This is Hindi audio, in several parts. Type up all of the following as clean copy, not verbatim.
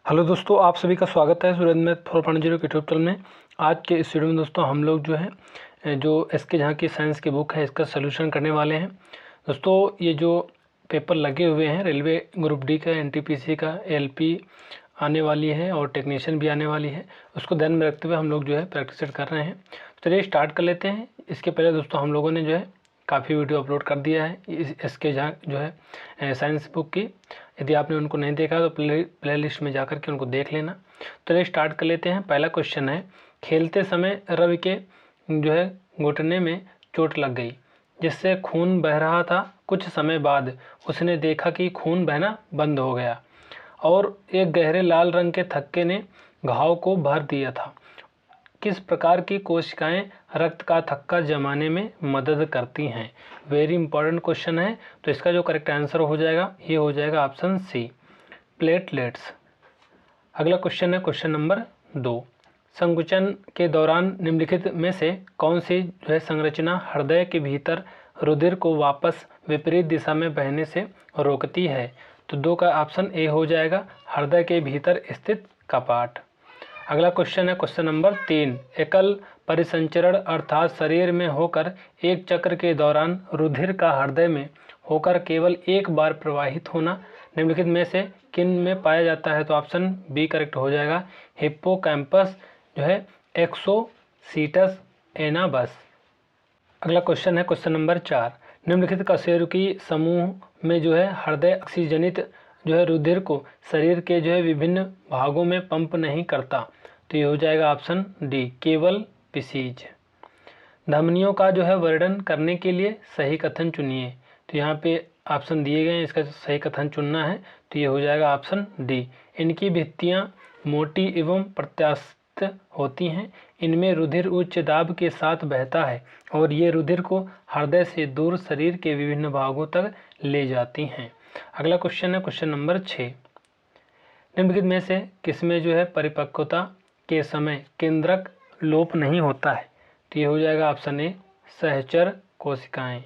हेलो दोस्तों, आप सभी का स्वागत है सुरेंद्र मैथ 4.0 के यूट्यूब चैनल में। आज के इस वीडियो में दोस्तों हम लोग जो एसके झा की साइंस की बुक है इसका सलूशन करने वाले हैं। दोस्तों ये जो पेपर लगे हुए हैं रेलवे ग्रुप डी का, एनटीपीसी का, एलपी आने वाली है और टेक्नीशियन भी आने वाली है, उसको ध्यान में रखते हुए हम लोग प्रैक्टिस कर रहे हैं। चलिए स्टार्ट कर लेते हैं। इसके पहले दोस्तों हम लोगों ने काफ़ी वीडियो अपलोड कर दिया है इस एसके झा साइंस बुक की। यदि आपने उनको नहीं देखा तो प्ले लिस्ट में जाकर के उनको देख लेना। तो चलिए स्टार्ट कर लेते हैं। पहला क्वेश्चन है, खेलते समय रवि के घुटने में चोट लग गई जिससे खून बह रहा था। कुछ समय बाद उसने देखा कि खून बहना बंद हो गया और एक गहरे लाल रंग के थक्के ने घाव को भर दिया था। किस प्रकार की कोशिकाएं रक्त का थक्का जमाने में मदद करती हैं? वेरी इंपॉर्टेंट क्वेश्चन है। तो इसका जो करेक्ट आंसर हो जाएगा ये हो जाएगा ऑप्शन सी, प्लेटलेट्स। अगला क्वेश्चन है क्वेश्चन नंबर 2। संकुचन के दौरान निम्नलिखित में से कौन सी संरचना हृदय के भीतर रुधिर को वापस विपरीत दिशा में बहने से रोकती है? तो 2 का ऑप्शन ए हो जाएगा, हृदय के भीतर स्थित कपाट। अगला क्वेश्चन है क्वेश्चन नंबर 3। एकल परिसंचरण अर्थात शरीर में होकर एक चक्र के दौरान रुधिर का हृदय में होकर केवल एक बार प्रवाहित होना निम्नलिखित में से किन में पाया जाता है? तो ऑप्शन बी करेक्ट हो जाएगा, हिप्पोकैम्पस एक्सोसीटस एनाबस। अगला क्वेश्चन है क्वेश्चन नंबर 4। निम्नलिखित कशेरुकी समूह में हृदय ऑक्सीजनित रुधिर को शरीर के विभिन्न भागों में पंप नहीं करता। तो ये हो जाएगा ऑप्शन डी, केवल पिसीज। धमनियों का वर्णन करने के लिए सही कथन चुनिए। तो यहाँ पे ऑप्शन दिए गए हैं, इसका सही कथन चुनना है। तो ये हो जाएगा ऑप्शन डी, इनकी भित्तियाँ मोटी एवं प्रत्यास्थ होती हैं। इनमें रुधिर उच्च दाब के साथ बहता है और ये रुधिर को हृदय से दूर शरीर के विभिन्न भागों तक ले जाती हैं। अगला क्वेश्चन है क्वेश्चन नंबर 6। निम्नलिखित में से किसमें परिपक्वता के समय केंद्रक लोप नहीं होता है? तो ये हो जाएगा ऑप्शन ए, सहचर कोशिकाएं।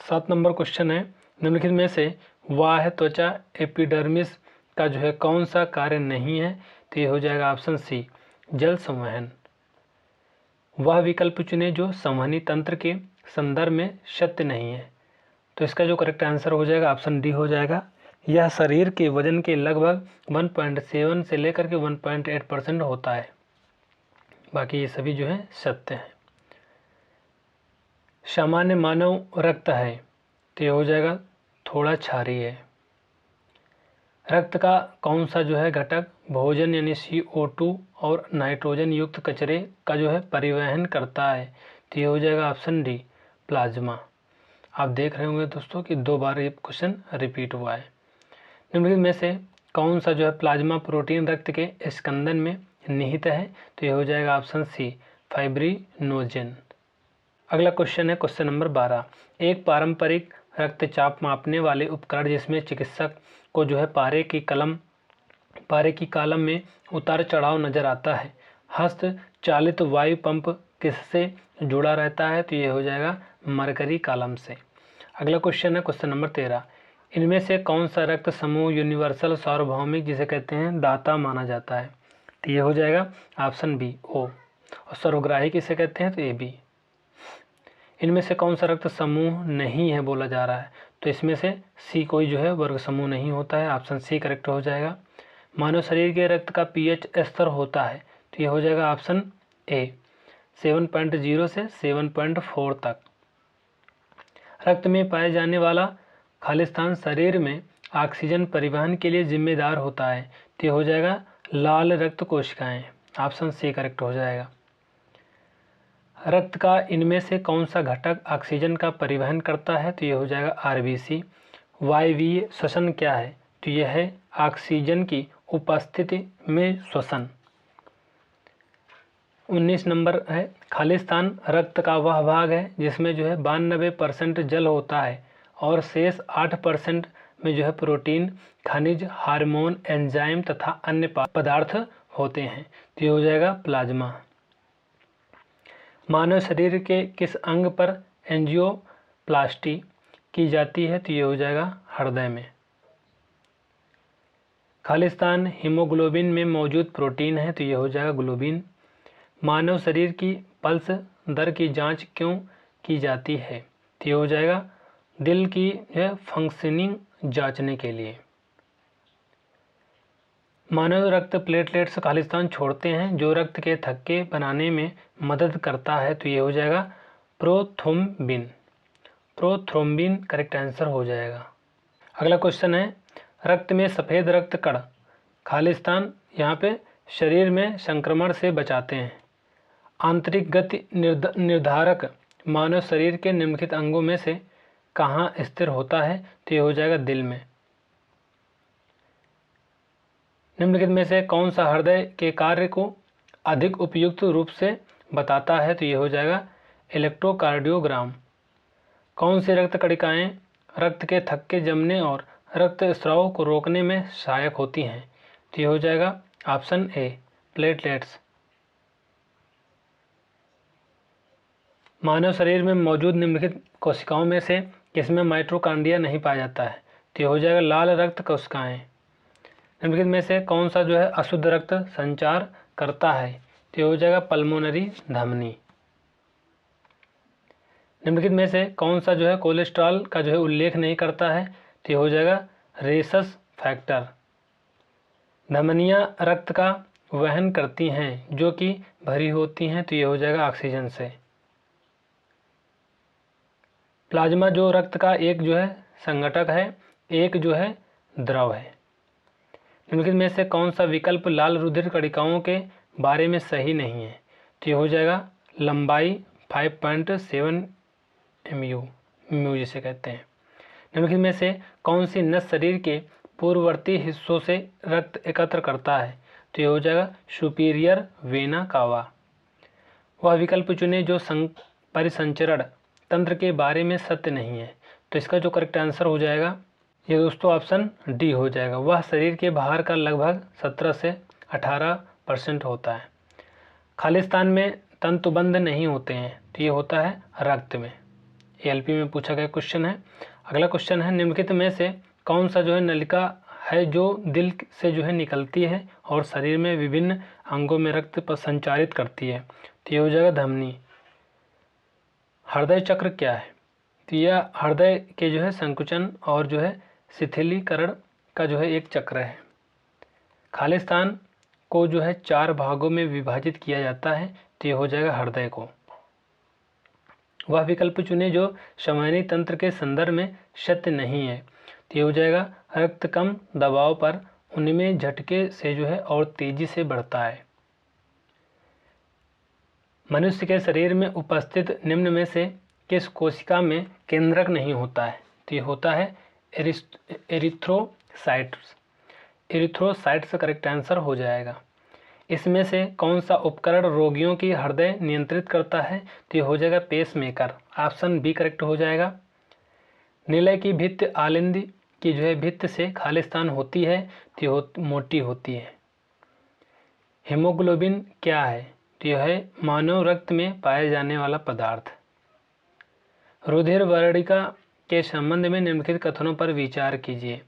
7 नंबर क्वेश्चन है, निम्नलिखित में से बाह्य त्वचा एपिडर्मिस का कौन सा कार्य नहीं है? तो ये हो जाएगा ऑप्शन सी, जल संवहन। वह विकल्प चुने जो संवहनी तंत्र के संदर्भ में सत्य नहीं है। तो इसका जो करेक्ट आंसर हो जाएगा ऑप्शन डी हो जाएगा, यह शरीर के वजन के लगभग 1.7 से लेकर के 1.8% होता है। बाकी ये सभी सत्य हैं। सामान्य मानव रक्त है, तो ये हो जाएगा थोड़ा क्षारीय है। रक्त का कौन सा घटक भोजन यानी CO2 और नाइट्रोजन युक्त कचरे का परिवहन करता है? तो ये हो जाएगा ऑप्शन डी, प्लाज्मा। आप देख रहे होंगे दोस्तों कि 2 बार ये क्वेश्चन रिपीट हुआ है। निम्नलिखित में से कौन सा प्लाज्मा प्रोटीन रक्त के स्कंदन में निहित है? तो ये हो जाएगा ऑप्शन सी, फाइब्रिनोजेन। अगला क्वेश्चन है क्वेश्चन नंबर 12। एक पारंपरिक रक्तचाप मापने वाले उपकरण जिसमें चिकित्सक को पारे की कॉलम में उतार चढ़ाव नजर आता है, हस्त चालित वायु पंप किससे जुड़ा रहता है? तो ये हो जाएगा मरकरी कॉलम से। अगला क्वेश्चन है क्वेश्चन नंबर 13। इनमें से कौन सा रक्त समूह यूनिवर्सल सार्वभौमिक जिसे कहते हैं दाता माना जाता है? तो ये हो जाएगा ऑप्शन बी, ओ। और सर्वग्राही किसे कहते हैं? तो ए बी। इनमें से कौन सा रक्त समूह नहीं है बोला जा रहा है? तो इसमें से सी कोई वर्ग समूह नहीं होता है। ऑप्शन सी करेक्ट हो जाएगा। मानव शरीर के रक्त का पीएच स्तर होता है, तो ये हो जाएगा ऑप्शन ए, 7.0 से 7.4 तक। रक्त में पाए जाने वाला खालिस्तान शरीर में ऑक्सीजन परिवहन के लिए जिम्मेदार होता है, तो ये हो जाएगा लाल रक्त कोशिकाएं। ऑप्शन सी करेक्ट हो जाएगा। रक्त का इनमें से कौन सा घटक ऑक्सीजन का परिवहन करता है? तो ये हो जाएगा आरबीसी। वायवीय श्वसन क्या है? तो यह है ऑक्सीजन की उपस्थिति में श्वसन। 19 नंबर है, खालिस्तान रक्त का वह भाग है जिसमें 92% जल होता है और शेष 8% में प्रोटीन, खनिज, हार्मोन, एंजाइम तथा अन्य पदार्थ होते हैं। तो ये हो जाएगा प्लाज्मा। मानव शरीर के किस अंग पर एंजियोप्लास्टी की जाती है? तो ये हो जाएगा हृदय में। खालिस्तान हीमोग्लोबिन में मौजूद प्रोटीन है, तो ये हो जाएगा ग्लोबिन। मानव शरीर की पल्स दर की जांच क्यों की जाती है, तो ये हो जाएगा दिल की फंक्शनिंग जांचने के लिए। मानव रक्त प्लेटलेट्स खालिस्तान छोड़ते हैं जो रक्त के थक्के बनाने में मदद करता है, तो ये हो जाएगा प्रोथ्रोम्बिन। प्रोथ्रोम्बिन करेक्ट आंसर हो जाएगा। अगला क्वेश्चन है, रक्त में सफ़ेद रक्त कण खालिस्तान यहाँ पे शरीर में संक्रमण से बचाते हैं। आंतरिक गति निर्धारक मानव शरीर के निम्नलिखित अंगों में से कहाँ स्थिर होता है, तो ये हो जाएगा दिल में। निम्नलिखित में से कौन सा हृदय के कार्य को अधिक उपयुक्त रूप से बताता है, तो ये हो जाएगा इलेक्ट्रोकार्डियोग्राम। कौन सी रक्त कणिकाएं रक्त के थक्के जमने और रक्त स्राव को रोकने में सहायक होती हैं, तो ये हो जाएगा ऑप्शन ए प्लेटलेट्स। मानव शरीर में मौजूद निम्नलिखित कोशिकाओं में से किसमें माइटोकॉन्ड्रिया नहीं पाया जाता है, तो ये हो जाएगा लाल रक्त कोशिकाएं। निम्नलिखित में से कौन सा जो है अशुद्ध रक्त संचार करता है, तो ये हो जाएगा पल्मोनरी धमनी। निम्नलिखित में से कौन सा जो है कोलेस्ट्रॉल का जो है उल्लेख नहीं करता है, तो ये हो जाएगा रेसस फैक्टर। धमनियाँ रक्त का वहन करती हैं जो कि भरी होती हैं, तो ये हो जाएगा ऑक्सीजन से। प्लाज्मा जो रक्त का एक जो है संघटक है, एक जो है द्रव है। निम्नलिखित में से कौन सा विकल्प लाल रुधिर कणिकाओं के बारे में सही नहीं है, तो ये हो जाएगा लंबाई 5.7 म्यू जिसे कहते हैं। निम्नलिखित में से कौन सी नस शरीर के पूर्ववर्ती हिस्सों से रक्त एकत्र करता है, तो ये हो जाएगा सुपीरियर वेना कावा। वह विकल्प चुने जो परिसंचरण तंत्र के बारे में सत्य नहीं है, तो इसका जो करेक्ट आंसर हो जाएगा ये दोस्तों ऑप्शन डी हो जाएगा। वह शरीर के बाहर का लगभग 17 से 18% होता है। खालिस्तान में तंतुबंध नहीं होते हैं, तो ये होता है रक्त में। एलपी में पूछा गया क्वेश्चन है। अगला क्वेश्चन है, निम्नलिखित में से कौन सा जो है नलिका है जो दिल से जो है निकलती है और शरीर में विभिन्न अंगों में रक्त पर संचारित करती है, तो ये हो जाएगा धमनी। हृदय चक्र क्या है, तो यह हृदय के जो है संकुचन और जो है शिथिलीकरण का जो है एक चक्र है। खालिस्तान को जो है 4 भागों में विभाजित किया जाता है, तो ये हो जाएगा हृदय को। वह विकल्प चुने जो संवहनी तंत्र के संदर्भ में सत्य नहीं है, तो ये हो जाएगा रक्त कम दबाव पर उनमें झटके से जो है और तेजी से बढ़ता है। मनुष्य के शरीर में उपस्थित निम्न में से किस कोशिका में केंद्रक नहीं होता है, तो ये होता है एरिथ्रोसाइट्स। एरिथ्रोसाइट्स करेक्ट आंसर हो जाएगा। इसमें से कौन सा उपकरण रोगियों की हृदय नियंत्रित करता है, तो ये हो जाएगा पेसमेकर। ऑप्शन बी करेक्ट हो जाएगा। निलय की भित्ति आलिंदी की जो है भित्ति से खालिस्तान होती है, तो ये मोटी होती है। हीमोग्लोबिन क्या है, तो यह है मानव रक्त में पाए जाने वाला पदार्थ। रुधिर वर्णिका के संबंध में निम्नलिखित कथनों पर विचार कीजिए।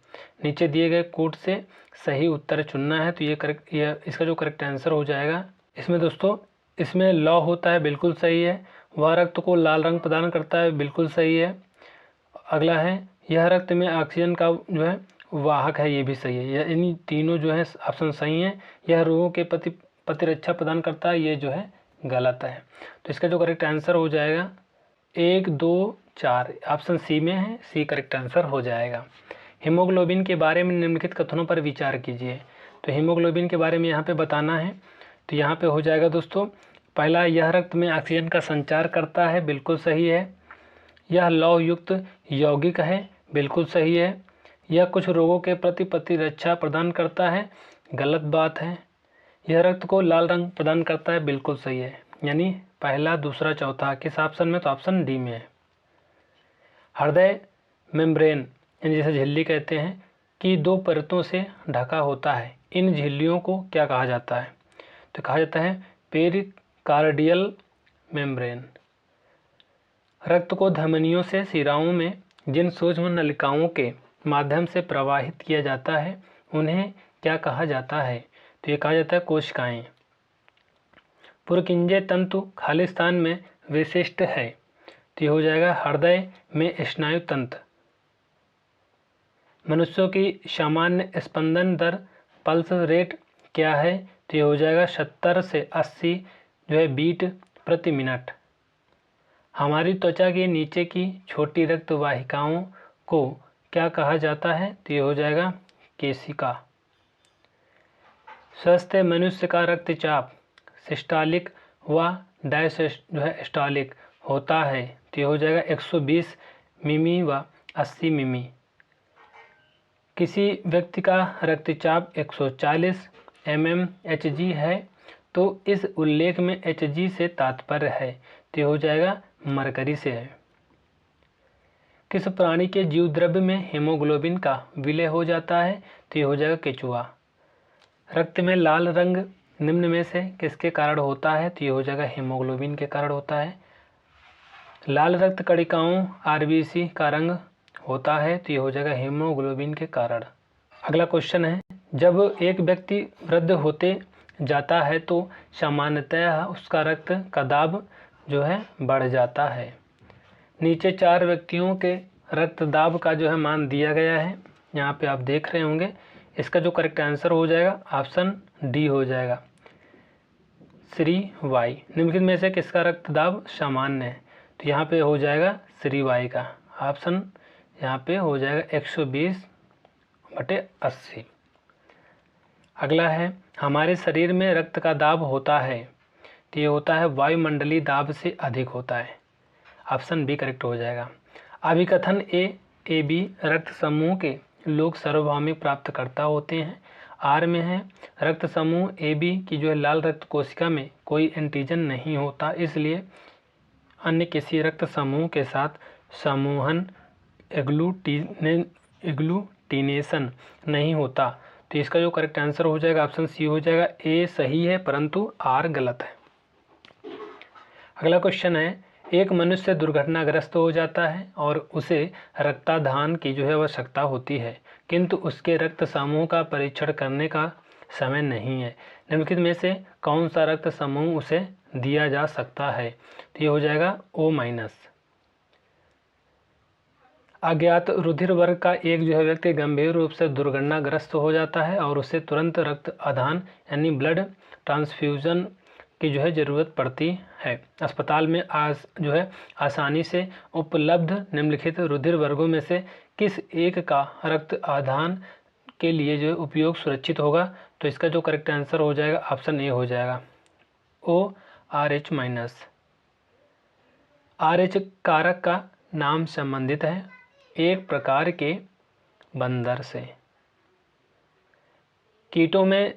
नीचे दिए गए कूट से सही उत्तर चुनना है, तो ये इसका जो करेक्ट आंसर हो जाएगा। इसमें दोस्तों इसमें लौ होता है, बिल्कुल सही है। वह रक्त को लाल रंग प्रदान करता है, बिल्कुल सही है। अगला है यह रक्त में ऑक्सीजन का जो है वाहक है, ये भी सही है। इन तीनों जो है ऑप्शन सही है। यह रोगों के प्रतिरक्षा प्रदान करता है, ये जो है गलत है। तो इसका जो करेक्ट आंसर हो जाएगा 1, 2, 4 ऑप्शन सी में है, सी करेक्ट आंसर हो जाएगा। हीमोग्लोबिन के बारे में निम्नलिखित कथनों पर विचार कीजिए। तो हीमोग्लोबिन के बारे में यहाँ पे बताना है, तो यहाँ पे हो जाएगा दोस्तों पहला, यह रक्त में ऑक्सीजन का संचार करता है, बिल्कुल सही है। यह लौह युक्त यौगिक है, बिल्कुल सही है। यह कुछ रोगों के प्रति प्रतिरक्षा प्रदान करता है, गलत बात है। यह रक्त को लाल रंग प्रदान करता है, बिल्कुल सही है। यानी पहला, दूसरा, चौथा किस ऑप्शन में, तो ऑप्शन डी में है। हृदय मेम्ब्रेन यानी जिसे झिल्ली कहते हैं कि 2 परतों से ढका होता है। इन झिल्लियों को क्या कहा जाता है, तो कहा जाता है पेरिकार्डियल मेम्ब्रेन। रक्त को धमनियों से शिराओं में जिन सूक्ष्म नलिकाओं के माध्यम से प्रवाहित किया जाता है उन्हें क्या कहा जाता है? तो ये कहा जाता है कोशिकाएं। पुरकिंजे तंतु खालिस्तान में विशिष्ट है, तो ये हो जाएगा हृदय में स्नायु तंत्र। मनुष्यों की सामान्य स्पंदन दर पल्स रेट क्या है? तो ये हो जाएगा 70 से 80 जो है बीट प्रति मिनट। हमारी त्वचा के नीचे की छोटी रक्त वाहिकाओं को क्या कहा जाता है? तो ये हो जाएगा केशिका। स्वस्थ मनुष्य का रक्तचाप सिस्टोलिक व डायस्टोलिक होता है, तो ये हो जाएगा 120 मिमी व 80 मिमी। किसी व्यक्ति का रक्तचाप 140 mmHg है, तो इस उल्लेख में Hg से तात्पर्य है, तो ये हो जाएगा मरकरी से है। किस प्राणी के जीव द्रव्य में हीमोग्लोबिन का विलय हो जाता है? तो ये हो जाएगा केचुआ। रक्त में लाल रंग निम्न में से किसके कारण होता है? तो ये हो जाएगा हीमोग्लोबिन के कारण होता है। लाल रक्त कणिकाओं RBC का रंग होता है, तो ये हो जाएगा हीमोग्लोबिन के कारण। अगला क्वेश्चन है, जब एक व्यक्ति वृद्ध होते जाता है तो सामान्यतः उसका रक्त का दाब जो है बढ़ जाता है। नीचे 4 व्यक्तियों के रक्त दाब का जो है मान दिया गया है, यहाँ पे आप देख रहे होंगे। इसका जो करेक्ट आंसर हो जाएगा ऑप्शन डी हो जाएगा, श्री वाई। निम्नलिखित में से किसका रक्त दाब सामान्य है? तो यहाँ पे हो जाएगा श्री वाई का। ऑप्शन यहाँ पे हो जाएगा 120/80। अगला है, हमारे शरीर में रक्त का दाब होता है, तो ये होता है वायुमंडलीय दाब से अधिक होता है। ऑप्शन बी करेक्ट हो जाएगा। अभिकथन AB रक्त समूह के लोग सार्वभौमिक प्राप्तकर्ता होते हैं। आर में है, रक्त समूह AB की जो है लाल रक्त कोशिका में कोई एंटीजन नहीं होता, इसलिए अन्य किसी रक्त समूह के साथ समूहन एग्लूटिनेशन नहीं होता। तो इसका जो करेक्ट आंसर हो जाएगा ऑप्शन सी हो जाएगा। ए सही है परंतु आर गलत है। अगला क्वेश्चन है, एक मनुष्य दुर्घटनाग्रस्त हो जाता है और उसे रक्तदान की जो है आवश्यकता होती है, किंतु उसके रक्त समूह का परीक्षण करने का समय नहीं है। निम्नलिखित में से कौन सा रक्त समूह उसे दिया जा सकता है? तो ये हो जाएगा O-। अज्ञात रुधिर वर्ग का एक जो है व्यक्ति गंभीर रूप से दुर्घटनाग्रस्त हो जाता है और उसे तुरंत रक्त आदान यानी ब्लड ट्रांसफ्यूजन की जो है ज़रूरत पड़ती है। अस्पताल में जो है आसानी से उपलब्ध निम्नलिखित रुधिर वर्गों में से किस एक का रक्त आदान के लिए जो उपयोग सुरक्षित होगा? तो इसका जो करेक्ट आंसर हो जाएगा ऑप्शन ए हो जाएगा, ORH-। RH कारक का नाम संबंधित है एक प्रकार के बंदर से। कीटों में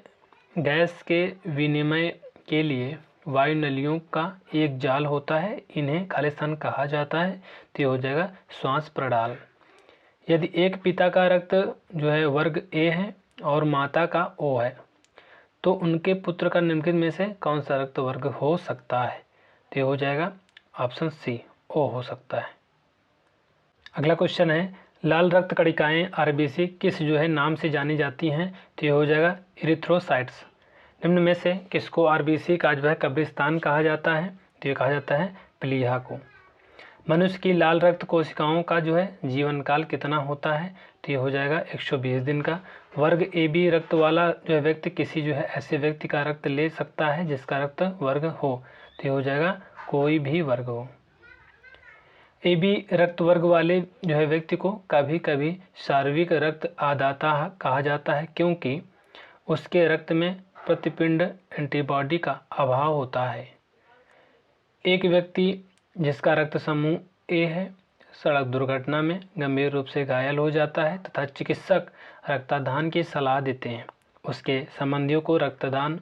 गैस के विनिमय के लिए वायुनलियों का एक जाल होता है, इन्हें खालिस्तान कहा जाता है, तो हो जाएगा श्वास प्रणाल। यदि एक पिता का रक्त जो है वर्ग ए है और माता का O है, तो उनके पुत्र का निम्नलिखित में से कौन सा रक्त वर्ग हो सकता है? तो हो जाएगा ऑप्शन सी O हो सकता है। अगला क्वेश्चन है, लाल रक्त कणिकाएं RBC किस जो है नाम से जानी जाती हैं? तो ये हो जाएगा इरिथ्रोसाइट्स। निम्न में से किसको RBC का जो है कब्रिस्तान कहा जाता है? तो ये कहा जाता है प्लीहा को। मनुष्य की लाल रक्त कोशिकाओं का जो है जीवन काल कितना होता है? तो ये हो जाएगा 120 दिन का। वर्ग AB रक्त वाला जो है व्यक्ति किसी जो है ऐसे व्यक्ति का रक्त ले सकता है जिसका रक्त वर्ग हो, तो ये हो जाएगा कोई भी वर्ग हो। AB रक्त वर्ग वाले जो है व्यक्ति को कभी कभी शारीरिक रक्त आदाता कहा जाता है, क्योंकि उसके रक्त में प्रतिपिंड एंटीबॉडी का अभाव होता है। एक व्यक्ति जिसका रक्त समूह A है सड़क दुर्घटना में गंभीर रूप से घायल हो जाता है तथा चिकित्सक रक्तदान की सलाह देते हैं। उसके संबंधियों को रक्तदान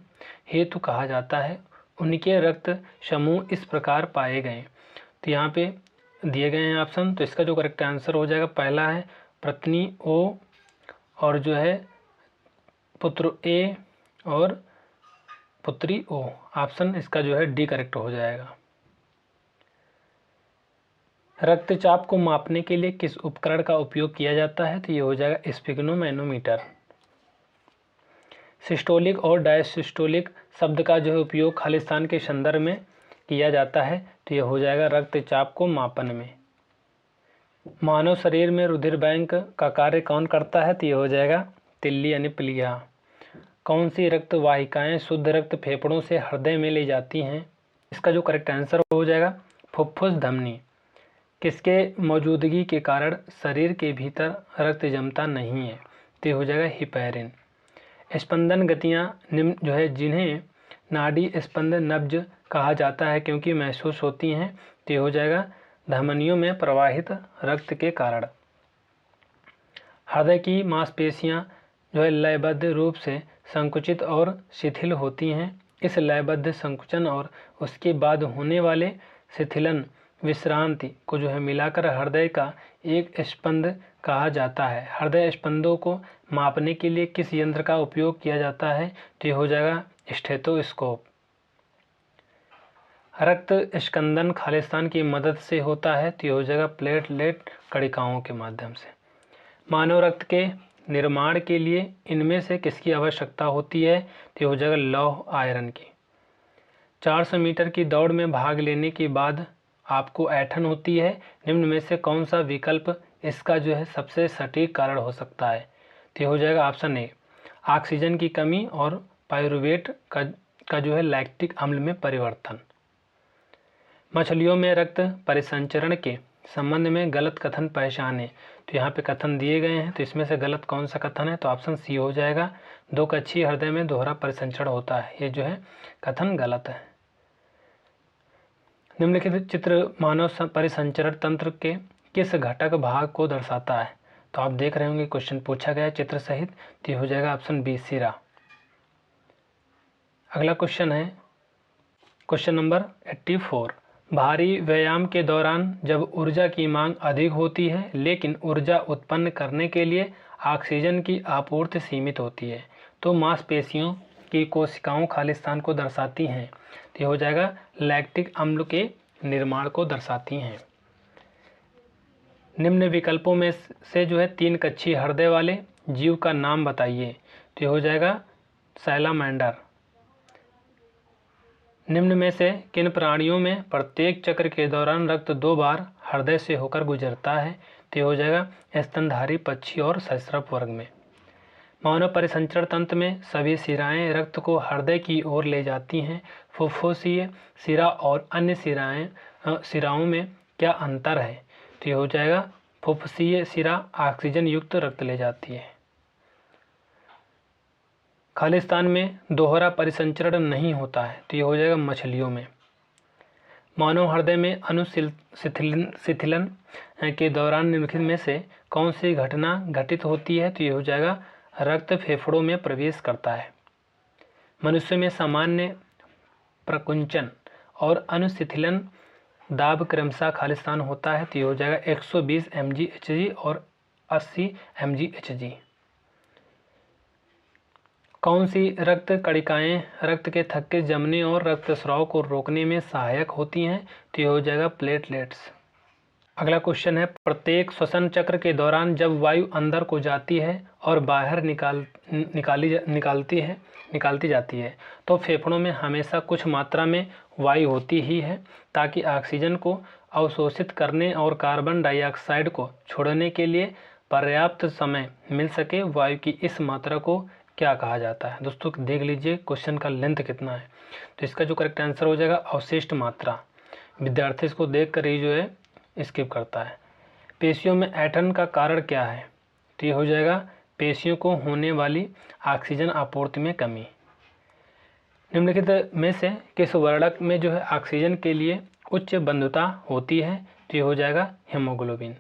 हेतु कहा जाता है। उनके रक्त समूह इस प्रकार पाए गए, तो यहाँ पे दिए गए हैं ऑप्शन। तो इसका जो करेक्ट आंसर हो जाएगा पहला है पत्नी O और जो है पुत्र A और पुत्री O। ऑप्शन इसका जो है डी करेक्ट हो जाएगा। रक्तचाप को मापने के लिए किस उपकरण का उपयोग किया जाता है? तो ये हो जाएगा स्फिग्नोमैनोमीटर। सिस्टोलिक और डायसिस्टोलिक शब्द का जो है उपयोग खालिस्तान के संदर्भ में किया जाता है, तो ये हो जाएगा रक्तचाप को मापन में। मानव शरीर में रुधिर बैंक का कार्य कौन करता है, तो ये हो जाएगा तिल्ली यानी प्लीहा। कौन सी रक्त वाहिकाएं शुद्ध रक्त फेफड़ों से हृदय में ले जाती हैं, इसका जो करेक्ट आंसर हो जाएगा फुफ्फुस धमनी। किसके मौजूदगी के कारण शरीर के भीतर रक्त जमता नहीं है, तो हो जाएगा हिपैरिन। स्पंदन गतियां निम्न जो है जिन्हें नाड़ी स्पंदन नब्ज कहा जाता है क्योंकि महसूस होती हैं, तो हो जाएगा धमनियों में प्रवाहित रक्त के कारण। हृदय की मांसपेशियां जो है लयबद्ध रूप से संकुचित और शिथिल होती हैं। इस लयबद्ध संकुचन और उसके बाद होने वाले शिथिलन विश्रांति को जो है मिलाकर हृदय का एक स्पंद कहा जाता है। हृदय स्पंदों को मापने के लिए किस यंत्र का उपयोग किया जाता है, तो ये हो जाएगा स्टेथोस्कोप। रक्त स्कंदन खालिस्तान की मदद से होता है, तो ये हो जाएगा प्लेटलेट कणिकाओं के माध्यम से। मानव रक्त के निर्माण के लिए इनमें से किसकी आवश्यकता होती है, तो ये हो जाएगा लौह आयरन की। 400 मीटर की दौड़ में भाग लेने के बाद आपको ऐंठन होती है, निम्न में से कौन सा विकल्प इसका जो है सबसे सटीक कारण हो सकता है, तो ये हो जाएगा ऑप्शन ए ऑक्सीजन की कमी और पायरुवेट का जो है लैक्टिक अम्ल में परिवर्तन। मछलियों में रक्त परिसंचरण के संबंध में गलत कथन पहचाने, तो यहाँ पे कथन दिए गए हैं, तो इसमें से गलत कौन सा कथन है, तो ऑप्शन सी हो जाएगा 2 कक्षीय हृदय में दोहरा परिसंचरण होता है, ये जो है कथन गलत है। निम्नलिखित चित्र मानव परिसंचरण तंत्र के किस घटक भाग को दर्शाता है, तो आप देख रहे होंगे क्वेश्चन पूछा गया चित्र सहित, तो हो जाएगा ऑप्शन बी सिरा। अगला क्वेश्चन है क्वेश्चन नंबर 84। भारी व्यायाम के दौरान जब ऊर्जा की मांग अधिक होती है लेकिन ऊर्जा उत्पन्न करने के लिए ऑक्सीजन की आपूर्ति सीमित होती है, तो मांसपेशियों की कोशिकाओं खालिस्तान को दर्शाती हैं, तो हो जाएगा लैक्टिक अम्ल के निर्माण को दर्शाती हैं। निम्न विकल्पों में से जो है 3 कक्षीय हृदय वाले जीव का नाम बताइए, तो हो जाएगा सैलामेंडर। निम्न में से किन प्राणियों में प्रत्येक चक्र के दौरान रक्त 2 बार हृदय से होकर गुजरता है, तो हो जाएगा स्तनधारी पक्षी और सरीसृप वर्ग में। मानव परिसंचरण तंत्र में सभी शिराएं रक्त को हृदय की ओर ले जाती हैं। फुफ्फुसीय शिरा और अन्य शिराओं में क्या अंतर है, तो ये हो जाएगा फुफ्फुसीय शिरा ऑक्सीजन युक्त रक्त ले जाती है। खालिस्तान में दोहरा परिसंचरण नहीं होता है, तो ये हो जाएगा मछलियों में। मानव हृदय में अनुशिथिलन के दौरान निम्नलिखित में से कौन सी घटना घटित होती है, तो ये हो जाएगा रक्त फेफड़ों में प्रवेश करता है। मनुष्य में सामान्य प्रकुंचन और अनुशिथिलन दाब क्रमशः खालिस्तान होता है, तो ये हो जाएगा 120 mgHg और 80 mgHg। कौन सी रक्त कणिकाएं रक्त के थक्के जमने और रक्तस्राव को रोकने में सहायक होती हैं, तो ये हो जाएगा प्लेटलेट्स। अगला क्वेश्चन है प्रत्येक श्वसन चक्र के दौरान जब वायु अंदर को जाती है और बाहर निकालती जाती है, तो फेफड़ों में हमेशा कुछ मात्रा में वायु होती ही है, ताकि ऑक्सीजन को अवशोषित करने और कार्बन डाइऑक्साइड को छोड़ने के लिए पर्याप्त समय मिल सके। वायु की इस मात्रा को क्या कहा जाता है। दोस्तों देख लीजिए क्वेश्चन का लेंथ कितना है, तो इसका जो करेक्ट आंसर हो जाएगा अवशिष्ट मात्रा। विद्यार्थी इसको देख कर ही जो है स्किप करता है। पेशियों में ऐंठन का कारण क्या है, तो ये हो जाएगा पेशियों को होने वाली ऑक्सीजन आपूर्ति में कमी। निम्नलिखित में से किस वर्णक में जो है ऑक्सीजन के लिए उच्च बंधुता होती है, तो ये हो जाएगा हीमोग्लोबिन।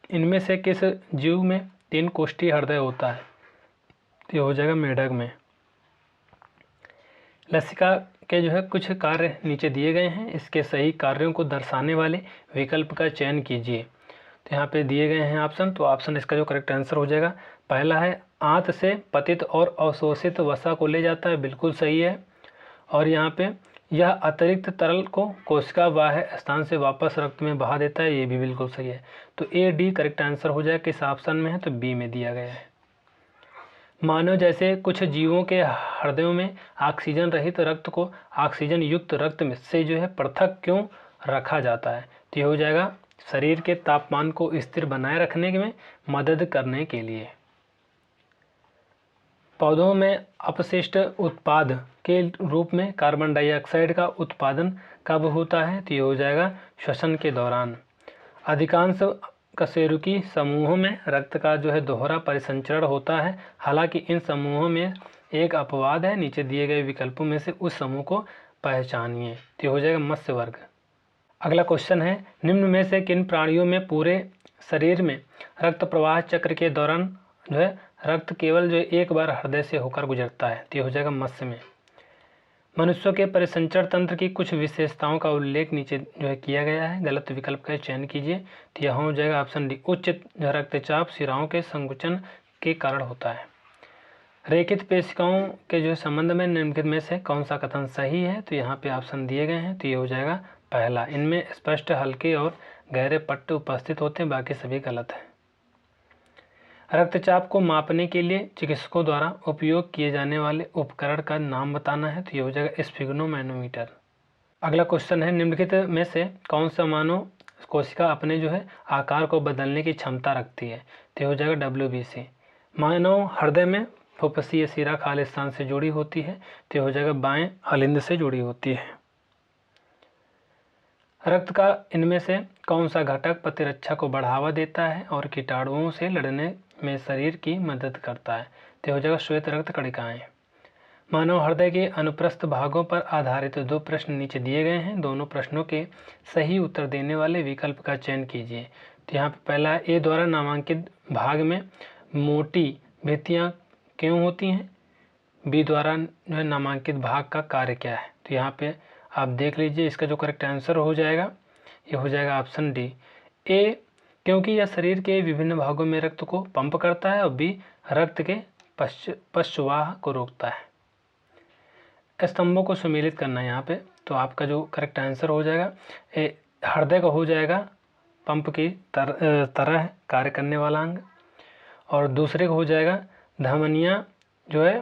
इनमें से किस जीव में 3 कोष्ठीय हृदय होता है, तो ये हो जाएगा मेढक में। लसिका के जो है कुछ कार्य नीचे दिए गए हैं, इसके सही कार्यों को दर्शाने वाले विकल्प का चयन कीजिए। तो यहाँ पे दिए गए हैं ऑप्शन, तो ऑप्शन इसका जो करेक्ट आंसर हो जाएगा पहला है आंत से पतित और अवशोषित वसा को ले जाता है, बिल्कुल सही है। और यहाँ पे यह अतिरिक्त तरल को कोशिका बाह्य स्थान से वापस रक्त में बहा देता है, ये भी बिल्कुल सही है। तो ए डी करेक्ट आंसर हो जाएगा, किस ऑप्शन में है, तो बी में दिया गया है। मानव जैसे कुछ जीवों के हृदयों में ऑक्सीजन रहित रक्त को ऑक्सीजन युक्त रक्त में से जो है पृथक क्यों रखा जाता है? तो ये हो जाएगा शरीर के तापमान को स्थिर बनाए रखने में मदद करने के लिए। पौधों में अपशिष्ट उत्पाद के रूप में कार्बन डाइऑक्साइड का उत्पादन कब होता है? तो ये हो जाएगा श्वसन के दौरान। अधिकांश कशेरुकी समूहों में रक्त का जो है दोहरा परिसंचरण होता है, हालांकि इन समूहों में एक अपवाद है। नीचे दिए गए विकल्पों में से उस समूह को पहचानिए। तो हो जाएगा मत्स्य वर्ग। अगला क्वेश्चन है, निम्न में से किन प्राणियों में पूरे शरीर में रक्त प्रवाह चक्र के दौरान जो है रक्त केवल जो एक बार हृदय से होकर गुजरता है? तो हो जाएगा मत्स्य में। मनुष्यों के परिसंचरण तंत्र की कुछ विशेषताओं का उल्लेख नीचे जो है किया गया है, गलत विकल्प का चयन कीजिए। तो यह हो जाएगा ऑप्शन डी, उच्च रक्तचाप शिराओं के संकुचन के कारण होता है। रेखित पेशिकाओं के जो संबंध में निम्नलिखित में से कौन सा कथन सही है? तो यहाँ पे ऑप्शन दिए गए हैं। तो ये हो जाएगा पहला, इनमें स्पष्ट हल्के और गहरे पट्ट उपस्थित होते हैं, बाकी सभी गलत है। रक्तचाप को मापने के लिए चिकित्सकों द्वारा उपयोग किए जाने वाले उपकरण का नाम बताना है। तो ये हो जाएगा स्फिग्नोमैनोमीटर। अगला क्वेश्चन है, निम्नलिखित में से कौन सा मानव कोशिका अपने जो है आकार को बदलने की क्षमता रखती है? तो हो जाएगा WBC। मानव हृदय में फुफ्फुसीय शिरा खालिस्तान से जुड़ी होती है। तो हो जाएगा बाएं अलिंद से जुड़ी होती है। रक्त का इनमें से कौन सा घटक प्रतिरक्षा को बढ़ावा देता है और कीटाणुओं से लड़ने में शरीर की मदद करता है? तो हो जाएगा श्वेत रक्त कणिकाएं। मानव हृदय के अनुप्रस्थ भागों पर आधारित 2 प्रश्न नीचे दिए गए हैं, दोनों प्रश्नों के सही उत्तर देने वाले विकल्प का चयन कीजिए। तो यहाँ पे पहला, ए द्वारा नामांकित भाग में मोटी भित्तियाँ क्यों होती हैं? बी द्वारा जो है नामांकित भाग का कार्य क्या है? तो यहाँ पे आप देख लीजिए, इसका जो करेक्ट आंसर हो जाएगा ये हो जाएगा ऑप्शन डी, ए, क्योंकि यह शरीर के विभिन्न भागों में रक्त को पंप करता है, और बी रक्त के पश्चवाह को रोकता है। स्तंभों को सम्मिलित करना है यहाँ पे, तो आपका जो करेक्ट आंसर हो जाएगा हृदय का हो जाएगा पंप की तरह कार्य करने वाला अंग, और दूसरे को हो जाएगा धमनियाँ जो है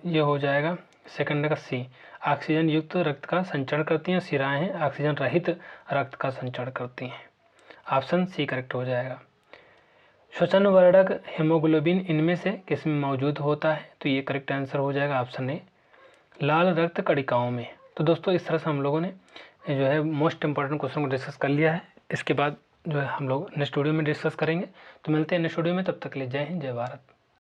ये हो जाएगा सेकंड का सी, ऑक्सीजन युक्त रक्त का संचरण करती हैं। शिराएं हैं ऑक्सीजन रहित रक्त का संचरण करती हैं। ऑप्शन सी करेक्ट हो जाएगा। श्वसन वर्धक हेमोग्लोबिन इनमें से किस में मौजूद होता है? तो ये करेक्ट आंसर हो जाएगा ऑप्शन ए, लाल रक्त कणिकाओं में। तो दोस्तों इस तरह से हम लोगों ने जो है मोस्ट इंपॉर्टेंट क्वेश्चन को डिस्कस कर लिया है। इसके बाद जो है हम लोग नेक्स्ट वीडियो में डिस्कस करेंगे। तो मिलते हैं नेक्स्ट वीडियो में, तब तक के लिए जय हिंद जय भारत।